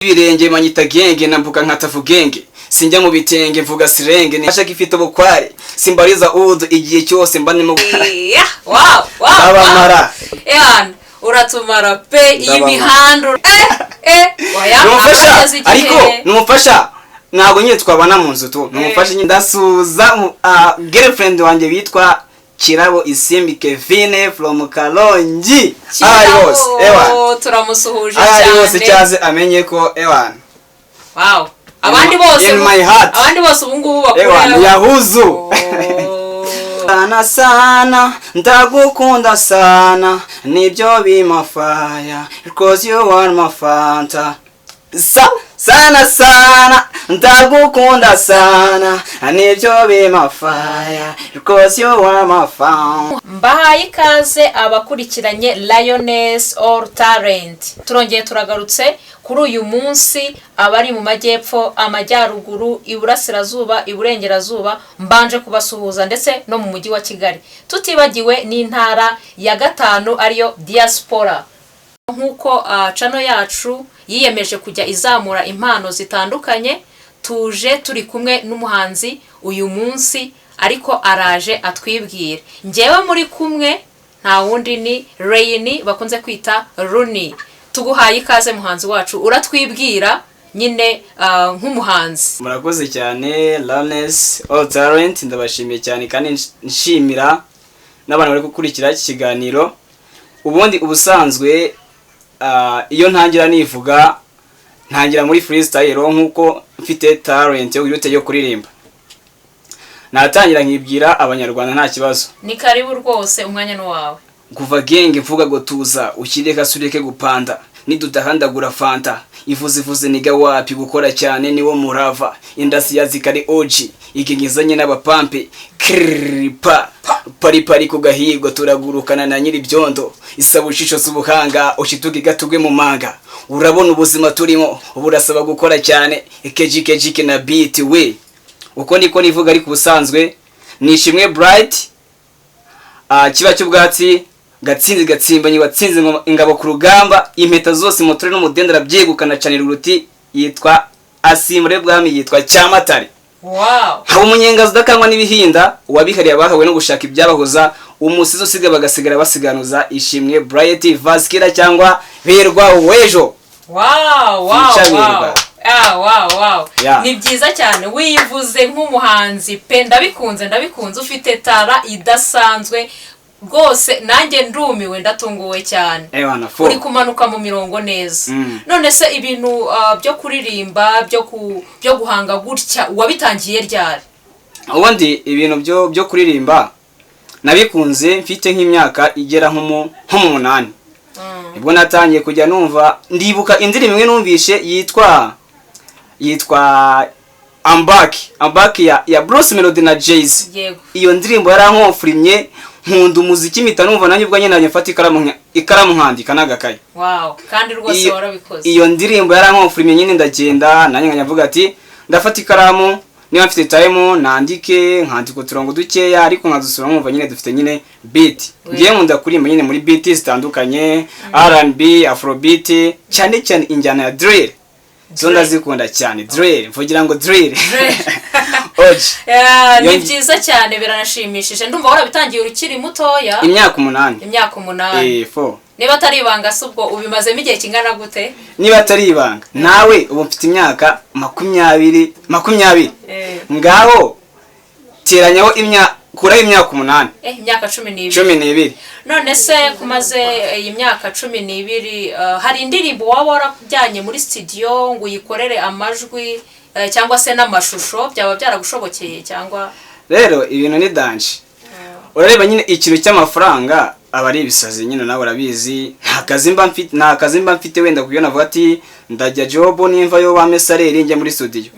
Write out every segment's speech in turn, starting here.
Ibirenge manyita genge nambuka nkatavu genge sinjya mu bitenge mvuga sirenge nashaka ifite ubukware simbariza udu igihe cyose mba nimo wow abamara uratumara pe iyi mihando ariko numufasha ntabwo nyine twabana mu nzu tu numufasha ndasuza girlfriend wanjye bitwa Kirabo Isimbi Kevine from Kalonji ayos turamusuhuje cyane ayos cyaze amenye ko ewan wow abandi bose ubu ngubu bakora yahuzu sana ndagukunda sana nibyo bimafaya because you are my fanta sana ndagukunda sana nibyo bimafaya because you are my fanta. Mbahaye ikaze abakurikiranye Lioness All Talent. Turongeye turagarutse kuri uyu munsi abari mu majyepfo, amajyaruguru, iburasirazuba, iburengerazuba, mbanje kubasuhuza ndetse no mu mujyi wa Kigali. Tutibagiwe n'intara ya gatanu ariyo diaspora. Nkuko channel yacu yiyemeje kujya izamura impano zitandukanye, tuje turi kumwe n'umuhanzi uyu munsi ariko araje atwibwire. Njewe muri kumwe nta wundi ni Rayini bakunze kwita Runi. Tuguhaye ikaze muhanzi wacu, uratwibwira nyine nk'umuhanzi. Murakoze cyane Lioness All Talent, ndabashimiye cyane kandi nshimira n'abantu bari gukurikira iki kiganiro. Ubundi ubusanzwe iyo ntangira nivuga ntangira muri freestyle nkuko mfite talent yo kuririmba. Natangira nkibwira abanyarwanda nta kibazo. Ni karibu rwose umwanya no wawe. Kuva genge mvuga ngo tuza ukireka sureke gupanda nidudahandagura fanta ivuze niga wapi gukora cyane niwo murava indasi yazikari oji igingizanye n'abapampe kripa pari kugahirwa turagurukana na nyiri byondo isabushisho subuhanga ushituke gatugwe mu manga urabona ubuzima turimo uburasaba gukora cyane kejike na beat we uko niko nivuga ari kubusanzwe nishimwe bright kiba cy'ubwatsi gatsimbanyi watsinze ingabo ku rugamba impeta zose motore n'umudendera byegukana canira uruti yitwa Asimure bwami yitwa Cyamatare. Wow. Haba umunyengazi udakangwa n'ibihinda wabihariye abahawe no gushaka ibyabahoza umusizo usiga bagasigara basiganuza ishimwe Bright Vaskira cyangwa berwa wejo. Wow. Yeah. Ni byiza cyane wivuze nk'umuhanzi pe ndabikunze ufite tara idasanzwe rwose nanjye ndumiwe ndatunguwe cyane. Uri kumanuka mu mirongo neza. None se ibintu byo kuririmba byo guhanga gutya wabitangiye ryari? Ubundi ibintu byo kuririmba nabikunze mfite nk'imyaka igera nko mu 8. Ibwo natangiye kujya numva ndibuka indirimbo imwe numvishe yitwa Ambaki ya Bruce Melody na Jay-Z. Iyo ndirimbo yarankofurimye nkunda umuziki mpita numva nanjye ubwo nyine nafata ikaramu nkandika n'agakaye. Wow, kandi rwose warabikoze. Iyo ndirimbo yarankofurimye nyine ndagenda nanjye nkavuga ati ndafata ikaramu niba mfite time nandike nkandika uturongo dukeya ariko nkazusura nkumva nyine dufite nyine beat. Ngiye nkunda kurimba nyine muri beat zitandukanye, R&B, Afrobeat, cyane injyana ya drill. Zo ndazikunda cyane drill, mvugira ngo drill. Ni byiza cyane biranashimishije. Ndumva warabitangiye urukiri mutoya. Imyaka 8. 4. Niba atari ibanga subwo ubimazemo igihe kingana gute? Niba atari ibanga nawe ubu mfite imyaka 20. Ngaho teranyaho kuraho imyaka 8. Imyaka 12. 12. None se kumaze iyi myaka 12 hari indirimbo waba warajyanye muri studio ngo uyikorere amajwi cyangwa se n'amashusho byaba byaragushobokeye cyangwa? Rero ibintu ni danje. Urareba nyine ikintu cy'amafaranga abari ibisazi nyine nawe urabizi nta kazimba mfite wenda kuyo navuga ati ndajya job nimva yo bame salary njye muri studio.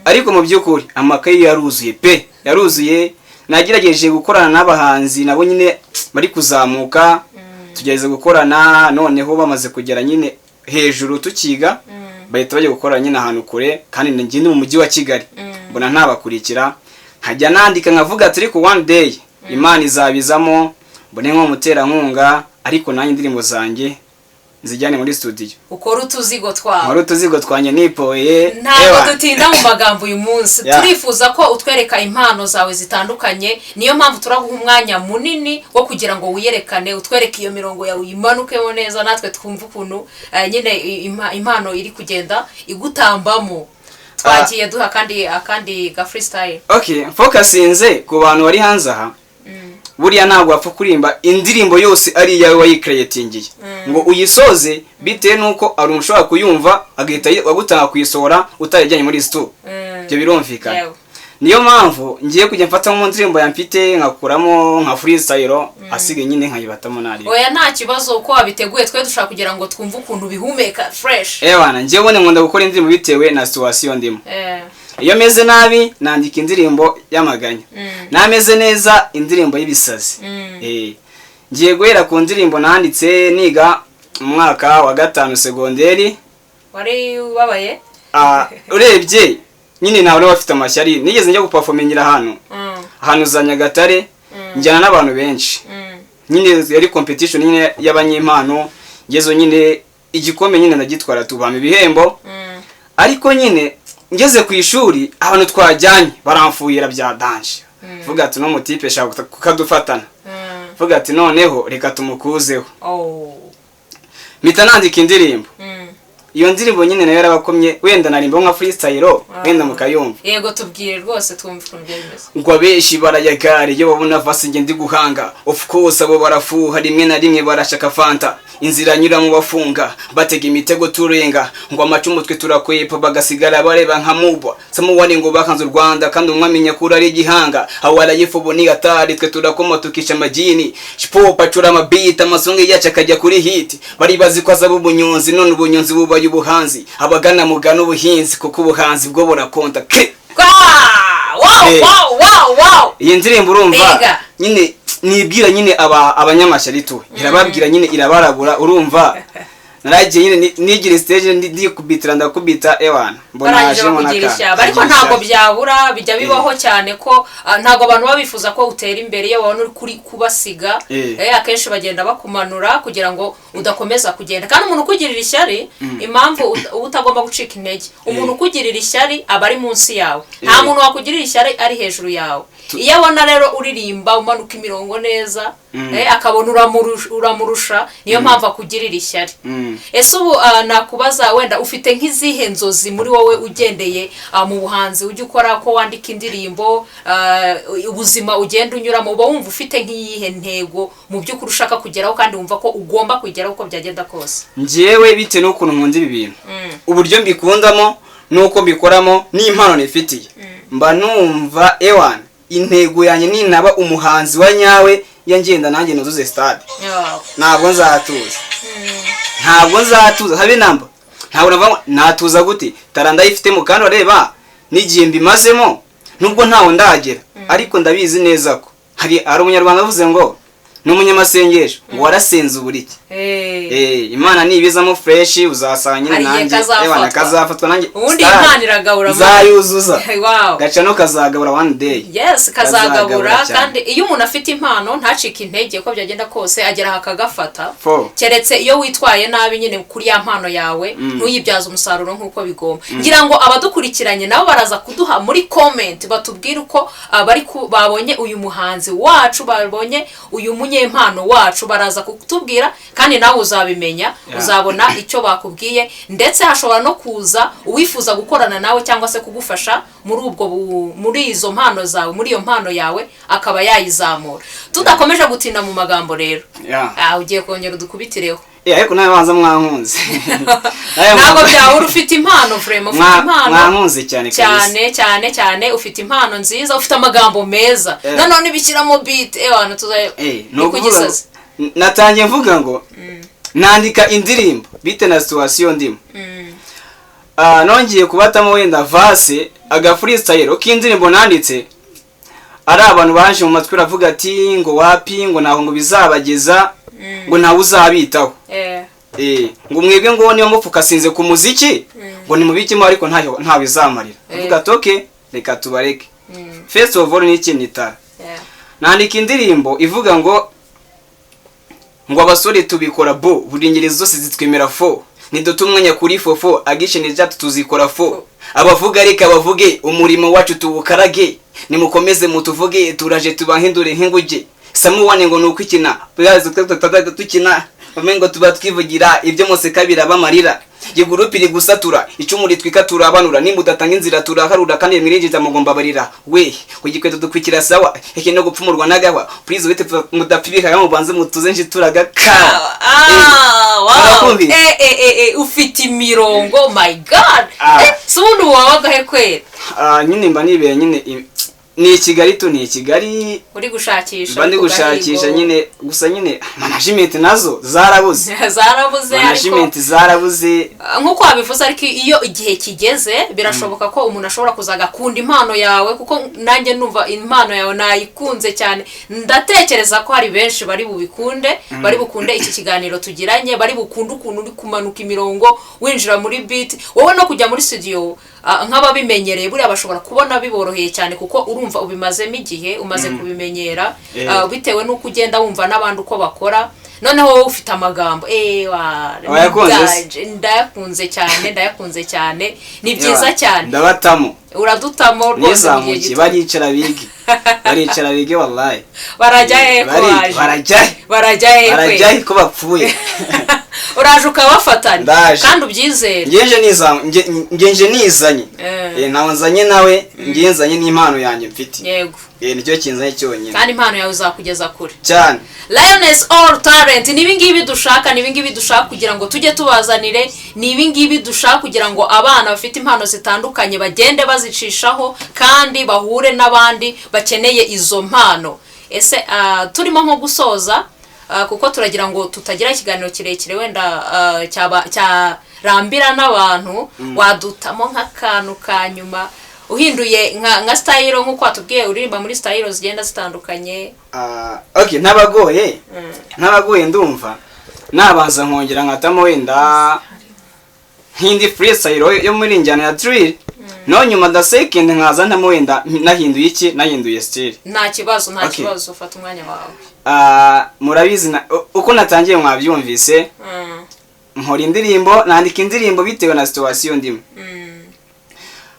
Ariko mu byukuri amakayi yaruzuye nagerageje gukorana n'abahanzi nabo nyine bari kuzamuka tugereza gukorana noneho bamaze kugera nyine hejuru tukiga bahita bajya gukorana nyine ahantu kure kandi njye ni mu mujyi wa Kigali mbona ntabakurikira nkajya nandika nkavuga turi ku one day Imana izabizamo mbone nko mutera nkunga ariko nanjye indirimbo zanjye nzijyane muri studio ukora utuzigo twawe nkora utuzigo twanye nipoye ntabwo dutinda mu magambo uyu munsi turifuza ko utwereka impano zawe zitandukanye niyo mpamvu turaguha umwanya munini wo kugira ngo wiyerekane utwereke iyo mirongo yawe imanukemo neza natwe twumva ukuntu nyine impano iri kugenda igutambamo twagiye duha akandi ga freestyle. Okay, focusinze ku bantu bari hanze aha buriya ntabwo wapfa kurimba indirimbo yose ari iyawe wayicreatingiye ngo uyisoze bitewe nuko ari umushobora kuyumva agahita wagutanga kuyisohora utarajyanye muri studio byo birumvikana. Niyo mpamvu ngiye kujya mfata mu ndirimbo yamfite ngakuramo nka freestyle asige nyine nkayibatamo nari oya nta kibazo uko wabiteguye twe dushaka kugira ngo twumve ukuntu bihumeka fresh. Bana ngiye bone nkunda gukora indirimbo bitewe na situation ndimo. Iyo meze nabi nandika indirimbo y'amaganya nameze neza indirimbo y'ibisazi. Ngiye guhera ku ndirimbo nanditse niga mu mwaka wa 5 segonderi. Wari ubabaye urebye nyine nawe bafite amashyari nigeze njya guperformingira ahantu za Nyagatare njyana n'abantu benshi nyine yari competition nyine y'abanyempano ngezo nyine igikombe nyine ndagitwara tubama ibihembo ariko nyine ngeze ku ishuri abantu twajyanye baramfuira bya danje vuga ati no mutipe shaka kukadufatana vuga ati noneho reka tumukuzeho mpita nandika indirimbo iyo ndirimbo nyine nayo yarabakomye wenda narimba nka freestyle wenda mukayumva. Yego tubwire rwose twumva ukuntu byemeze ngo abeshi barayagare iyo babona vasi nge ndi guhanga of course abo barafuha rimwe na rimwe barashaka fanta inzira nyura mu bafunga batega imitego turenga ngo amacumu twe turakwepa bagasigara bareba nka mubwa samuwani ngo bakanze u Rwanda kandi umwamenya kuri ari gihanga awara yifubo ni gatari twe turakoma tukisha majini shipopa cura amabita amasonge yacu akajya kuri hit bari bazi ko azaba ubunyonzi none ubunyonzi buba y'ubuhanzi abagana mugana ubuhinzi kuko ubuhanzi bwo burakonta wow iyi ndirimbo urumva nyine nibwira nyine abanyamashyari tu irababwira nyine irabarabura urumva naragiye nyine nigira stage ndi kubitira ndakubita ewana mbona aje kugirisha ariko ntago byabura bijya bibaho cyane ko ntago abantu babifuza ko utera imbere iyo babona uri kuri kubasiga akenshi bagenda bakumanura kugira ngo udakomeza kugenda kandi umuntu kugirira ishyari impamvu utagomba gucika intege umuntu kugirira ishyari aba ari munsi yawe nta muntu wakugirira ishyari ari hejuru yawe iyo abona rero uririmba umanuka imirongo neza akabona uramurusha niyo mpamvu akugirira ishyari. Ese ubu nakubaza wenda ufite nk'izihe nzozi muri wowe ugendeye mu buhanzi ujye ukora ko wandika indirimbo ubuzima ugenda unyuramo uba wumva ufite nk'iyihe ntego mu by'ukuri ushaka kugeraho kandi wumva ko ugomba kugeraho uko byagenda kose? Njyewe bite n'ukuntu nkunda ibi bintu uburyo mbikundamo nuko mbikoramo n'impano nifitiye mba numva ewana intego yanjye ninaba umuhanzi wa nyawe yangenda nanjye nuzuze stade ntabwo nzatuza habe namba ntabwo nava natuza gute taranda ifite mu kandi areba n'igihe mbimazemo nubwo ntawo ndagera ariko ndabizi neza ko hari umunyarwanda avuze ngo n'umunyamasengesho ngo warasenze uburiki imana nibizamo fresh uzasanga nanjye ebana kazafatwa nanjye ubundi imana iragabura zayuzuza gaca no kazagabura one day. Yes kazagabura kandi iyo umuntu afite impano ntacike intege ko byagenda kose agera hakagafata keretse iyo witwaye nabi nyine kuri ya mpano yawe ntuyibyaza umusaruro nkuko bigomba. Ngira ngo abadukurikiranye nabo baraza kuduha muri comment batubwire uko babonye uyu muhanzi wacu babonye uyu impano wacu baraza kutubwira kandi nawe uzabimenya uzabona icyo bakubwiye ndetse hashobora no kuza uwifuza gukorana nawe cyangwa se kugufasha muri izo mpano zawe muri iyo mpano yawe akaba yayizamura. Tudakomeje gutinda mu magambo rero ugiye kongera udukubitireho ariko nawe banza mwankunze ntabwo byahura ufite impano frame ufite impano mwankunze cyane ufite impano nziza ufite amagambo meza nanone bishyiramo beat abantu tuzakugisaza natangiye mvuga ngo nandika indirimbo bite na situation ndimo nongeye kubatamo wenda vase aga freestyle k'indirimbo nanditse ari abantu baje mu matwi ravuga ati ngo wapi ngo naho ngo bizabageza ngo ntawe uzabitaho ngo mwebwe ngo niyo mupfukasinze ku muziki ngo ni mubikimo ariko nta bizamarira avuga toke reka tubareke first of all ni ikintu itara nandika indirimbo ivuga ngo ngo abasore tubikora bo buri ngeri zose zitwemera fo nidutumwanya kuri fofo agishene jato tuzikora fo abavuga reka bavuge umurimo wacu tuwukarage nimukomeze mutuvuge turaje tubahindure nk'inguge samuwane ngo nuko ikina byazo tukina bamengo tuba twivugira ibyo mose kabira bamarira yigurupiri gusatura icumuri twikatura abanura nimudatanga inzira turaharura kandi mwirinjiza mugomba barira we kugikweto dukwikira sawa eke no gupfumurwa nagahwa please wite mudapfibika mubanze mutuze njituraga ka wow ufite imirongo my god subundi wabagahe kwera nyine mba nibere nyine ni Kigali tu ni Kigali uri gushakisha bandi gushakisha nyine gusa nyine management nazo zarabuze management zarabuze nkuko wabivuze ariko iyo igihe kigeze birashoboka ko umuntu ashobora kuzaga kunda impano yawe kuko nanjye numva impano yawe nayikunze cyane ndatekereza ko hari benshi bari bubikunde bari bukunde iki kiganiro tugiranye bari bukunde ukuntu uri kumanuka imirongo winjira muri beat wowe no kujya muri studio nk'ababimenyereye buri abashobora kubona biboroheye cyane kuko urumva ubimazemo igihe umaze kubimenyera bitewe nuko ugenda wumva n'abandi uko bakora noneho wowe ufite amagambo ndayakunze cyane ni byiza cyane ndabatamo uradutamo rwose baricara bige wallahi barajya he barajya ko bapfuye uraje ukabafatanya kandi ubyizere ngenje nizanye nawe nzanye nawe ngenzanye n'impano yanjye mfite yego nicyo kinzanye cyonyine kandi impano yawe uzakugeza kure cyane Lioness All Talent ni ibingibi dushaka kugira ngo tujye tubazanire ni ibingibi dushaka kugira ngo abana bafite impano zitandukanye bagende bazicishaho kandi bahure n'abandi bakeneye izo mpano ese turimo nko gusoza kuko turagira ngo tutagira ikiganiro kirekire wenda cyarambira n'abantu wadutamo nk'akantu ka nyuma uhinduye nka style nkuko watubwiye uririmba muri style zigenda zitandukanye okay ntabagoye ndumva nabanza nkongera nkatamo wenda hindi freestyle yo muri njyana ya drill no nyuma da second nkaza ntamo wenda nahinduye style nta kibazo ufata umwanya wawe murabizi uko natangiye mwabyumvise nkora indirimbo nandika indirimbo bitewe na situation ndimo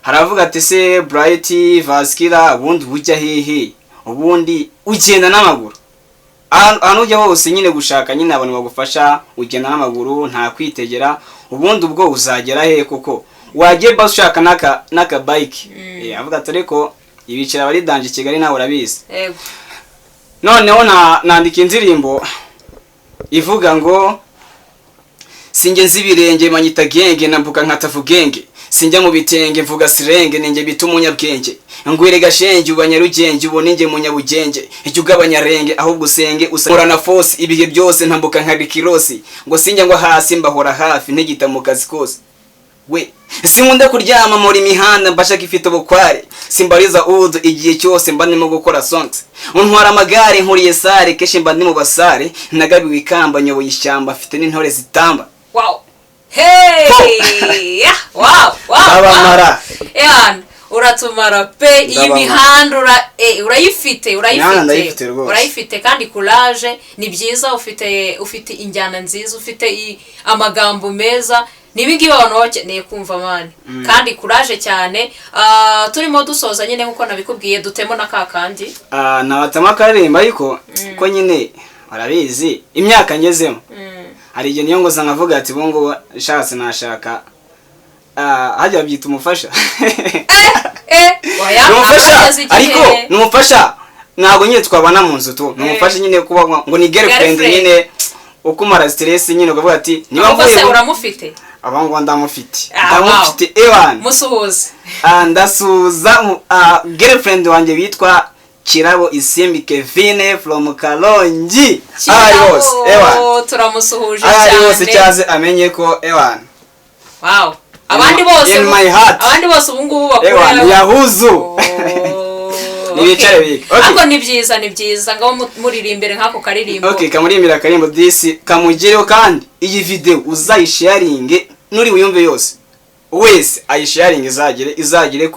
haravuga ati se Bright Vascular ubundi bujya hehe ubundi ugenda n'amaguru ahantu ujya hose nyine gushaka nyine abantu bagufasha ugenda n'amaguru nta kwitegera ubundi ubwo uzagera hehe kuko wagiye bus ushaka naka bike avuga ati ariko ibicara bari danje Kigali nawe urabizi yego noneho nandika indirimbo ivuga ngo singe nzibirenge manyita genge nambuka nkatavugenge sinjya mu bitenge mvuga sirenge ninge bita umunyabwenge ngwire gashenge ubanyarugenge ubone nge munyabugenge icyo ugabanyarenge ahubwo usenge usahora na force ibihe byose ntambuka nka rikirosi ngo sinjya ngo hasi mbahora hafi ntegita mu kazi kose we sinkunda kuryama muri imihanda mbashaka ifite ubukware simbariza udu igihe cyose mba ndimo gukora songs untwara amagare nkuriye sare keshe mba ndi mu basare nagabiwe ikamba nyoboye ishyamba afite n'intore zitamba wow hey wow abamara uratumara pe iyi mihanda urayifite kandi courage ni byiza ufite injyana nziza ufite amagambo meza nibingibi abantu bakeneye kumva mani kandi courage cyane turimo dusoza nyine nkuko nabikubwiye dutemo nakakandi nabatama karirimba ariko ko nyine barabizi imyaka ngezemo hari igihe niyo ngoza nkavuga ati bongo shatse nashaka hajya byita umufasha ariko numufasha ntago nyine twabana mu nzu tu numufasha nyine kuba ngo ni girlfriend nyine ukumara stress nyine ukavuga ati niba mvuye uramufite abango ndamufite ewan musuhuze ndasuza girlfriend wanjye bitwa Kirabo Isimbi Kevin from Kalonji ayos ewan turamusuhuje cyane ayos cyaze amenye ko ewan wow abandi bose ubu ngubu bakorera yahuzu nibicare bike ako ni byiza ngaho muririmbere nkako karirimbo okay kamurimbira karimbo disi kamugireho kandi iyi video uzayisharinge nuri wiyumve yose wese ayisharinge izagire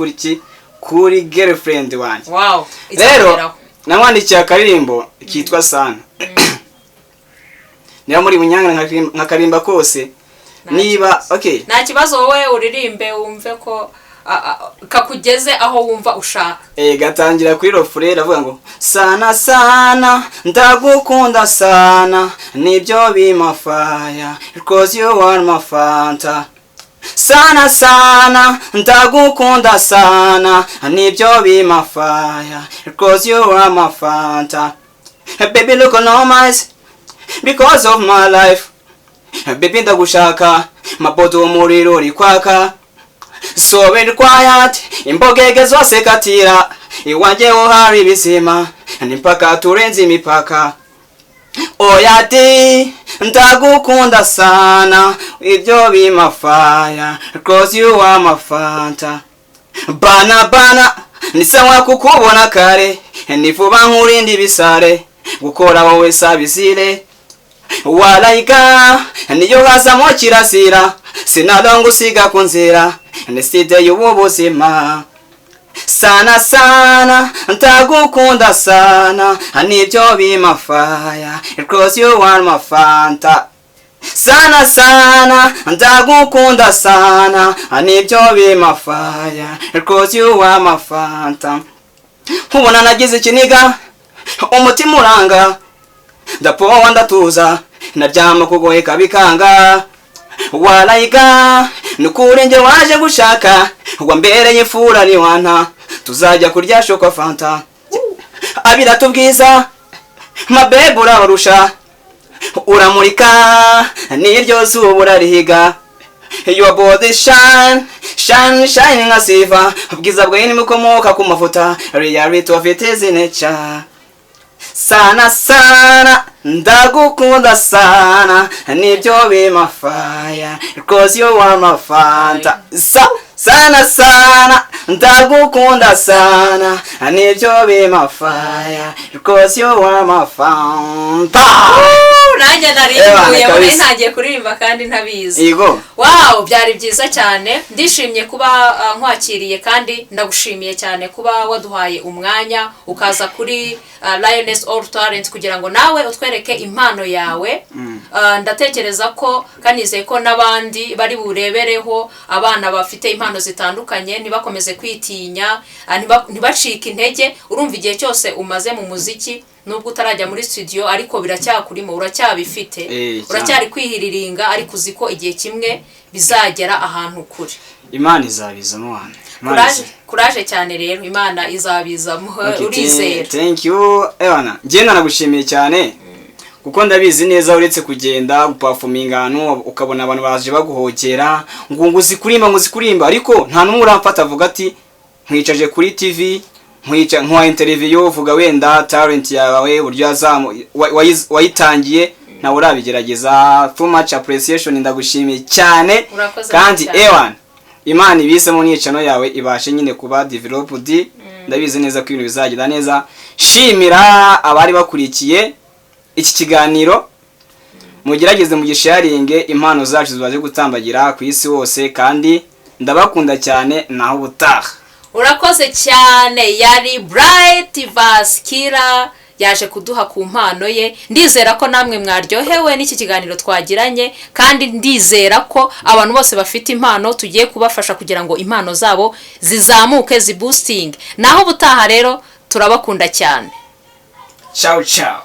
kuri girlfriend wanjye wow rero namwandikiye akaririmbo kitwa sana niba muri bunyanga nka karimba kose niba okay nta kibazo wowe uririmbe wumve ko kakugeze aho wumva ushaka. Gatangira kuri refrain avuga ngo sana sana ndagukunda sana nibyo bimafaya because you are my fanta. Sana sana ndagukunda sana nibyo bimafaya because you are my fanta. Baby look on my eyes because of my life. Baby ndagushaka mapoto umuriro rikwaka sobe quiet imbogege zose katira iwanje ho hari ibisima nimpaka turenze imipaka. Oyati ndagukunda sana ibyo bimafaya because you are my fanta. Bana bana nisawa kukubona kare nifuba nkurindi bisare gukora wowe sabizire walaika niyo hazamo kirasira sinalongo siga kunzira neside y'ubuzima. Sana sana ndagukunda sana nibyo bimafaya because you are my fanta. Sana sana ndagukunda sana nibyo bimafaya because you are my fanta. Ubona nagize ikiniga umutima uranga ndapowa ndatuza naryama kugoheka bikanga walaika nukurenge waje gushaka wambereye fura ni wana tuzajya kurya shoko fanta abira tubwiza mabebe urarusha uramurika niryo zuba rihiga your body shine nka siva ubwiza bwawe nimukomoka ku mafuta reality of it is nature. Sana sana ndagukunda sana nibyo bimafaya because you are my fanta. Sana sana ndagukunda sana nibyo bimafaya because you are my fanta. Nanjye narimbuye muri ntagiye kuririmba kandi ntabizi. Yego. Wow, byari byiza cyane. Ndishimye kuba nkwakiriye kandi ndagushimiye cyane kuba waduhaye umwanya ukaza kuri Lioness All Talent kugira ngo nawe utwereke impano yawe. Ndatekereza ko kanizeye ko nabandi bari burebereho abana bafite impano zitandukanye nibakomeze kwitinya ntibacike intege. Urumva igihe cyose umaze mu muziki nubwo utarajya muri studio ariko biracyakurimo uracyabifite uracyari kwihiriringa ariko uziko igihe kimwe bizagera ahantu kure. Imana izabizamo wana. Kuraje cyane rero Imana izabizamo urizera. Thank you Ewana. Ngiye nagushimiye cyane kuko ndabizi neza uretse kugenda guperforminga hano ukabona abantu baje baguhokera ngo uzikurimba ariko nta numwe uramfata avuga ati nkwicaje kuri TV nkwa interview uvuga wenda talent yawe buryo wayitangiye na urabigerageza. Too much appreciation ndagushimiye cyane kandi Ewan Imana ibisemo n'icano yawe ibashe nyine kuba developed. Ndabizi neza ko ibintu bizagira neza. Shimira abari bakurikiye iki kiganiro mugerageze mu gisharinge impano zacu zibaje gutambagira ku isi hose kandi ndabakunda cyane naho ubutaha. Urakoze cyane. Yari Bright Vaskira yaje kuduha ku mpano ye. Ndizera ko namwe mwaryohewe n'iki kiganiro twagiranye kandi ndizera ko abantu bose bafite impano tugiye kubafasha kugira ngo impano zabo zizamuke ziboosting. Naho ubutaha rero turabakunda cyane. Ciao ciao.